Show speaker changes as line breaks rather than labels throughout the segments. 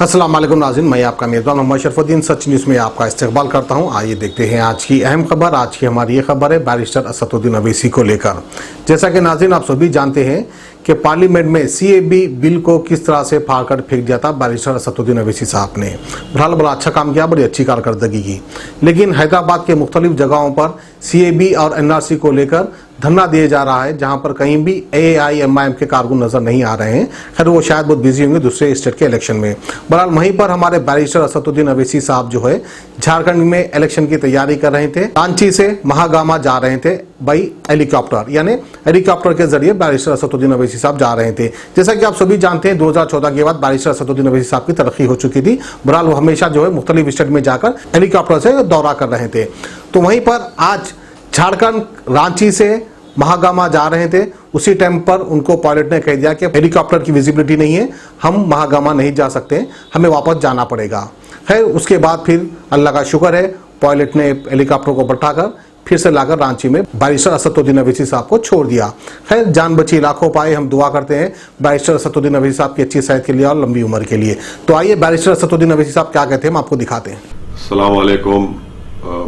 अस्सलाम वालेकुम नाज़रीन, मैं आपका मेज़बान मोहम्मद शरफुद्दीन सच न्यूज़ में आपका इस्तकबाल करता हूं। आइए देखते हैं आज की अहम खबर। आज की हमारी ये खबर है बैरिस्टर असदुद्दीन अवैसी को लेकर। जैसा कि नाज़रीन आप सभी जानते हैं कि पार्लियामेंट में CAB बिल को किस तरह से फाड़कर फेंक दिया था बैरिस्टर असदुद्दीन अवैसी साहब ने। बहरहाल बड़ा अच्छा काम किया, बड़ी अच्छी कारकर्दगी की, लेकिन हैदराबाद के मुख्तलिफ जगहों पर CAB और NRC को लेकर धरना दिया जा रहा है, जहां पर कहीं भी AIMIM के कारकुन नजर नहीं आ रहे हैं। खैर वो शायद बहुत बिजी होंगे दूसरे स्टेट के इलेक्शन में। बहरहाल वहीं पर हमारे बैरिस्टर असदुद्दीन अवैसी साहब जो है झारखंड में इलेक्शन की तैयारी कर रहे थे। रांची से महागामा जा रहे थे बाई हेलीकॉप्टर, यानी हेलीकॉप्टर के जरिए बैरिस्टर असदुद्दीन अवैसी साहब जा रहे थे। जैसा कि आप सभी जानते हैं 2014 के बाद बैरिस्टर असदुद्दीन अवैसी साहब की तरक्की हो चुकी थी। बहरहाल वो हमेशा जो है मुख्तलिफ स्टेट में जाकर हेलीकॉप्टर से दौरा कर रहे थे। तो वहीं पर आज झारखंड रांची से महागामा जा रहे थे, उसी टाइम पर उनको पायलट ने कह दिया कि हेलीकॉप्टर की विजिबिलिटी नहीं है, हम महागामा नहीं जा सकते, हमें वापस जाना पड़ेगा। खैर उसके बाद फिर अल्लाह का शुक्र है पायलट ने हेलीकॉप्टर को बैठाकर फिर से लाकर रांची में बैरिस्टर असदुद्दीन अवैसी साहब को छोड़ दिया। खैर जान बची लाखों पाए, हम दुआ करते हैं बैरिस्टर असदुद्दीन अवैसी साहब की अच्छी सेहत के लिए और लंबी उम्र के लिए। तो आइए बैरिस्टर असदुद्दीन अवैसी साहब क्या कहते हैं हम आपको दिखाते हैं।
अस्सलाम वालेकुम,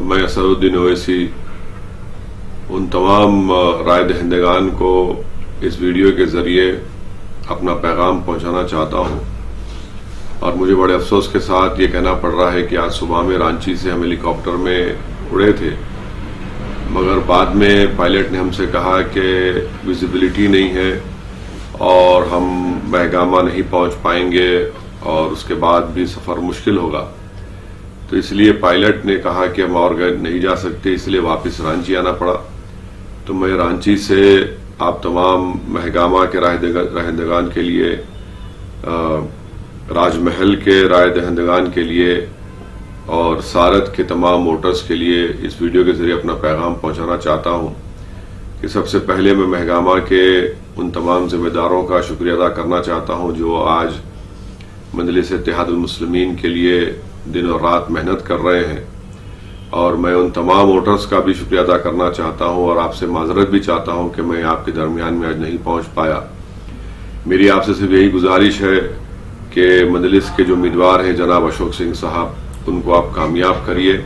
मैं असदुद्दीन अवैसी उन तमाम राय दहिंदगान को इस वीडियो के ज़रिए अपना पैगाम पहुंचाना चाहता हूं, और मुझे बड़े अफसोस के साथ ये कहना पड़ रहा है कि आज सुबह में रांची से हम हेलीकॉप्टर में उड़े थे, मगर बाद में पायलट ने हमसे कहा कि विजिबिलिटी नहीं है और हम महगामा नहीं पहुंच पाएंगे और उसके बाद भी सफ़र मुश्किल होगा। तो इसलिए पायलट ने कहा कि हम और नहीं जा सकते, इसलिए वापस रांची आना पड़ा। तो मैं रांची से आप तमाम महगामा के राय दहिंदगान के लिए, राजमहल के राय दहिंदगान के लिए और सारत के तमाम वोटर्स के लिए इस वीडियो के जरिए अपना पैगाम पहुंचाना चाहता हूं कि सबसे पहले मैं महगामा के उन तमाम जिम्मेदारों का शुक्रिया अदा करना चाहता हूं जो आज मजलिस इत्तेहादुल मुस्लिमीन के लिए दिन और रात मेहनत कर रहे हैं, और मैं उन तमाम वोटर्स का भी शुक्रिया अदा करना चाहता हूं और आपसे माजरत भी चाहता हूं कि मैं आपके दरमियान में आज नहीं पहुंच पाया। मेरी आपसे सिर्फ यही गुजारिश है कि मजलिस के जो उम्मीदवार हैं जनाब अशोक सिंह साहब, उनको आप कामयाब करिए।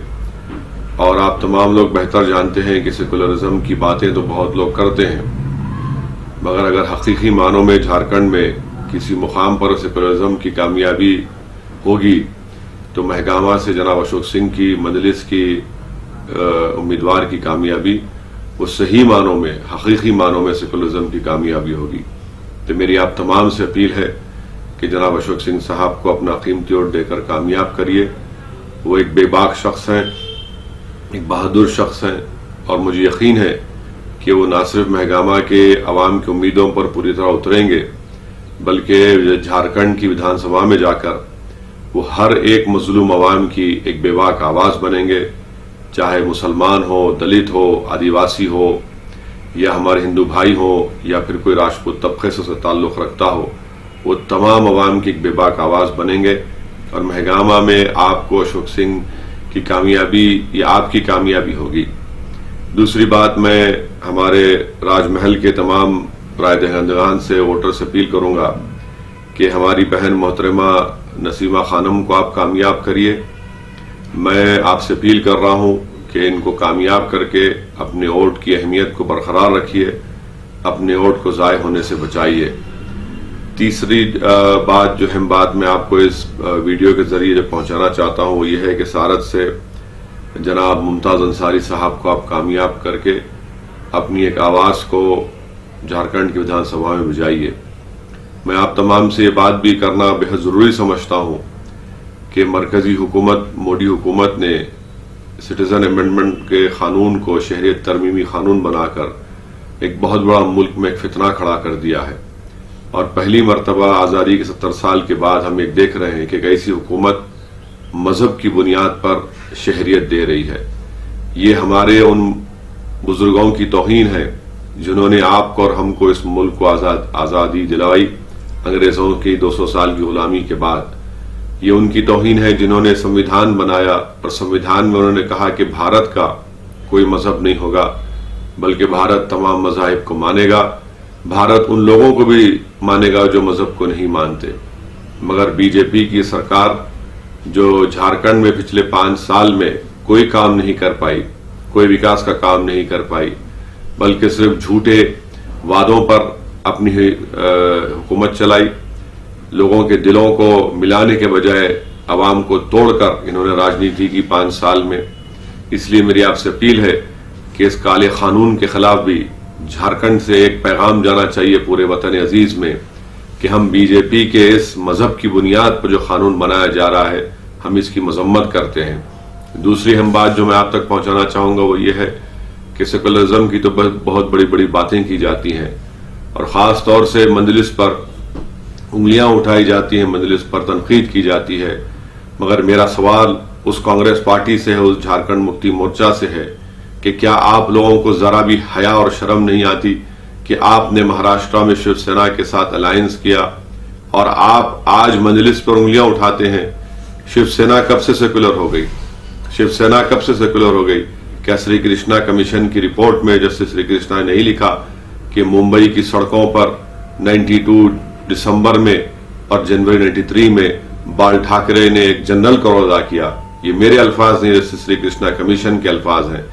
और आप तमाम लोग बेहतर जानते हैं कि सेकुलरिज्म की बातें तो बहुत लोग करते हैं, मगर अगर हकीकी मानों में झारखंड में किसी मुकाम पर सेकुलरिज्म की कामयाबी होगी तो महगामा से जनाब अशोक सिंह की मजलिस की उम्मीदवार की कामयाबी वो सही मानों में, हकीकी मानों में सेकुलरिज्म की कामयाबी होगी। तो मेरी आप तमाम से अपील है कि जनाब अशोक सिंह साहब को अपना कीमती वोट देकर कामयाब करिए। वो एक बेबाक शख्स हैं, एक बहादुर शख्स हैं, और मुझे यकीन है कि वो ना सिर्फ महगामा के अवाम की उम्मीदों पर पूरी तरह उतरेंगे, बल्कि झारखंड की विधानसभा में जाकर वो हर एक मजलूम अवाम की एक बेबाक आवाज़ बनेंगे, चाहे मुसलमान हो, दलित हो, आदिवासी हो, या हमारे हिंदू भाई हो, या फिर कोई राजपूत तबके से ताल्लुक़ रखता हो। वो तमाम अवाम की एक बेबाक आवाज़ बनेंगे, और महगामा में आपको अशोक सिंह की कामयाबी या आपकी कामयाबी होगी। दूसरी बात, मैं हमारे राजमहल के तमाम राय दहिंदगान से, वोटर से अपील करूँगा कि हमारी बहन मोहतरमा नसीमा खानम को आप कामयाब करिए। मैं आपसे अपील कर रहा हूं कि इनको कामयाब करके अपने वोट की अहमियत को बरकरार रखिए, अपने वोट को ज़ाय होने से बचाइए। तीसरी बात जो अहम बात मैं आपको इस वीडियो के ज़रिए जो पहुंचाना चाहता हूं वो ये है कि सारत से जनाब मुमताज़ अंसारी साहब को आप कामयाब करके अपनी एक आवाज़ को झारखंड की विधानसभा में भिजाइए। मैं आप तमाम से ये बात भी करना बेहद ज़रूरी समझता हूँ कि मरकज़ी हुकूमत, मोदी हुकूमत ने सिटीज़न अमेंडमेंट के क़ानून को शहरियत तरमीमी क़ानून बनाकर एक बहुत बड़ा मुल्क में एक फितना खड़ा कर दिया है, और पहली मरतबा आज़ादी के 70 साल के बाद हम एक देख रहे हैं कि एक ऐसी हुकूमत मज़हब की बुनियाद पर शहरियत दे रही है। ये हमारे उन बुज़ुर्गों की तौहीन है जिन्होंने आपको और हमको इस मुल्क को आज़ादी दिलाई अंग्रेज़ों की 200 साल की गुलामी के बाद। ये उनकी तौहीन है जिन्होंने संविधान बनाया, और संविधान में उन्होंने कहा कि भारत का कोई मजहब नहीं होगा, बल्कि भारत तमाम मज़ाहिब को मानेगा, भारत उन लोगों को भी मानेगा जो मजहब को नहीं मानते। मगर बीजेपी की सरकार जो झारखंड में पिछले 5 साल में कोई काम नहीं कर पाई, कोई विकास का काम नहीं कर पाई, बल्कि सिर्फ झूठे वादों पर अपनी हुकूमत चलाई। लोगों के दिलों को मिलाने के बजाय अवाम को तोड़कर इन्होंने राजनीति की 5 साल में। इसलिए मेरी आपसे अपील है कि इस काले कानून के खिलाफ भी झारखंड से एक पैगाम जाना चाहिए पूरे वतन अजीज में कि हम बीजेपी के इस मजहब की बुनियाद पर जो कानून बनाया जा रहा है, हम इसकी मजम्मत करते हैं। दूसरी हम बात जो मैं आप तक पहुंचाना चाहूंगा वो ये है कि सेकुलरिज्म की तो बहुत बड़ी बड़ी बातें की जाती हैं और ख़ास तौर से मजलिस पर उंगलियां उठाई जाती हैं, मजलिस पर तनकीद की जाती है। मगर मेरा सवाल उस कांग्रेस पार्टी से है, उस झारखंड मुक्ति मोर्चा से है कि क्या आप लोगों को जरा भी हया और शर्म नहीं आती कि आपने महाराष्ट्र में शिवसेना के साथ अलायंस किया और आप आज मजलिस पर उंगलियां उठाते हैं। शिवसेना कब से सेकुलर हो गई? शिवसेना कब से सेकुलर हो गई? क्या श्री कृष्णा कमीशन की रिपोर्ट में जस्टिस श्री कृष्णा ने नहीं लिखा कि मुंबई की सड़कों पर 92 दिसंबर में और जनवरी 93 में बाल ठाकरे ने एक जनरल का अदा किया? ये मेरे अल्फाज नहीं, जस्टिस श्री कृष्णा कमीशन के अल्फाज हैं।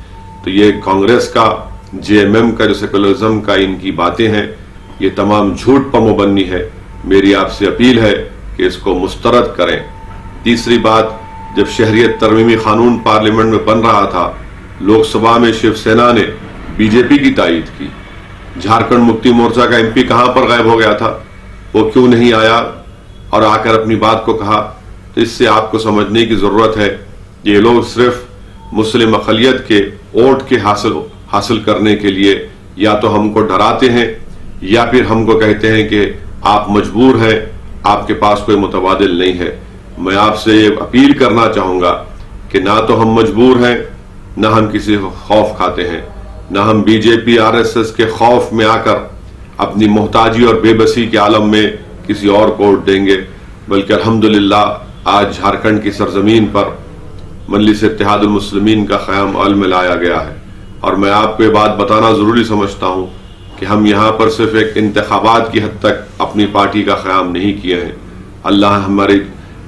तो ये कांग्रेस का, जेएमएम का जो सेकुलरिज्म का इनकी बातें हैं, ये तमाम झूठ पर मुबन्नी है। मेरी आपसे अपील है कि इसको मुस्तरद करें। तीसरी बात, जब शहरियत तरमीमी कानून पार्लियामेंट में बन रहा था, लोकसभा में शिवसेना ने बीजेपी की तायीद की। झारखंड मुक्ति मोर्चा का एमपी कहां पर गायब हो गया था? वो क्यों नहीं आया और आकर अपनी बात को कहा? तो इससे आपको समझने की जरूरत है, ये लोग सिर्फ मुस्लिम अक़लियत के वोट के हासिल करने के लिए या तो हमको डराते हैं या फिर हमको कहते हैं कि आप मजबूर हैं, आपके पास कोई मुतबादिल नहीं है। मैं आपसे ये अपील करना चाहूंगा कि ना तो हम मजबूर हैं, ना हम किसी खौफ खाते हैं, ना हम बीजेपी आरएसएस के खौफ में आकर अपनी मोहताजी और बेबसी के आलम में किसी और को वोट देंगे, बल्कि अल्हम्दुलिल्लाह आज झारखंड की सरजमीन पर मजलिस इत्तेहादुल मुस्लिमीन का क़याम अमल में लाया गया है। और मैं आपको ये बात बताना जरूरी समझता हूं कि हम यहाँ पर सिर्फ एक इंतखाबात की हद तक अपनी पार्टी का क़याम नहीं किए हैं। अल्लाह हमारे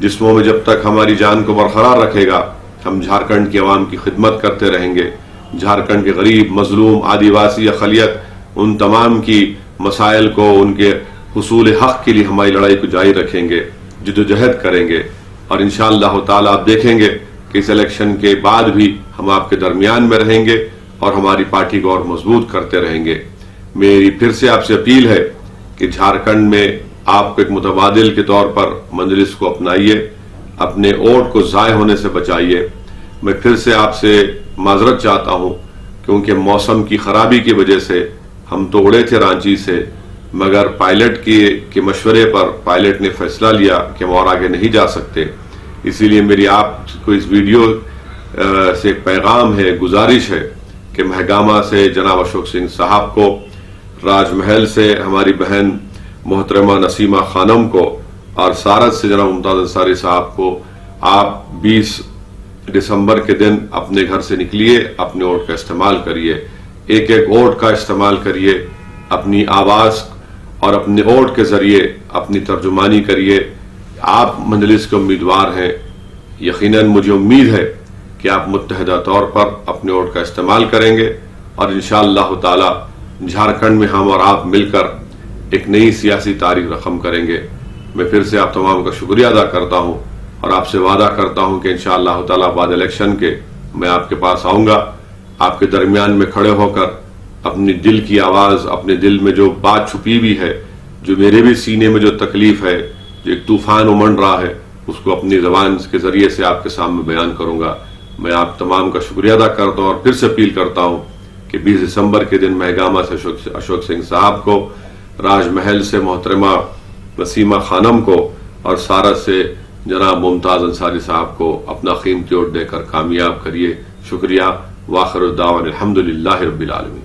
जिस्मों में जब तक हमारी जान को बरकरार रखेगा, हम झारखंड की आवाम की खिदमत करते रहेंगे। झारखंड के गरीब, मजलूम, आदिवासी, अक़लियत, उन तमाम की मसाइल को, उनके हुसूल हक के लिए हमारी लड़ाई को जारी रखेंगे, जिद्दोजहद करेंगे। और इंशाअल्लाह ताला आप देखेंगे कि इस इलेक्शन के बाद भी हम आपके दरमियान में रहेंगे और हमारी पार्टी को और मजबूत करते रहेंगे। मेरी फिर से आपसे अपील है कि झारखंड में आपको एक मुतबादिल के तौर पर मजलिस को अपनाइए, अपने वोट को ज़ाय होने से बचाइए। मैं फिर से आपसे माजरत चाहता हूं क्योंकि मौसम की खराबी की वजह से हम तो उड़े थे रांची से, मगर पायलट के मशवरे पर पायलट ने फैसला लिया कि हम और आगे नहीं जा सकते। इसीलिए मेरी आपको इस वीडियो से एक पैगाम है, गुजारिश है कि महगामा से जनाब अशोक सिंह साहब को, राजमहल से हमारी बहन मोहतरमा नसीमा खानम को और सारत से जनाब मुमताज अंसारी साहब को आप 20 दिसंबर के दिन अपने घर से निकलिए, अपने वोट का इस्तेमाल करिए, एक एक वोट का इस्तेमाल करिए, अपनी आवाज और अपने वोट के जरिए अपनी तर्जुमानी करिए। आप मजलिस के उम्मीदवार हैं, यकीनन मुझे उम्मीद है कि आप मुत्तहदा तौर पर अपने वोट का इस्तेमाल करेंगे और इंशाअल्लाह ताला झारखंड में हम और आप मिलकर एक नई सियासी तारीख रकम करेंगे। मैं फिर से आप तमाम का शुक्रिया अदा करता हूं और आपसे वादा करता हूं कि इंशाअल्लाह ताला बाद इलेक्शन के मैं आपके पास आऊंगा, आपके दरमियान में खड़े होकर अपनी दिल की आवाज, अपने दिल में जो बात छुपी हुई है, जो मेरे भी सीने में जो तकलीफ है, जो एक तूफान उमड़ रहा है, उसको अपनी जबान के जरिए से आपके सामने बयान करूंगा। मैं आप तमाम का शुक्रिया अदा करता हूं और फिर से अपील करता हूं कि 20 दिसंबर के दिन महगामा से अशोक सिंह साहब को, राजमहल से मोहतरमा नसीमा खानम को और सारत से जनाब मुमताज अंसारी साहब को अपना कीमती वोट देकर कामयाब करिए। शुक्रिया। वाखिर दावाना अल्हम्दुलिल्लाहि रब्बिल आलमीन।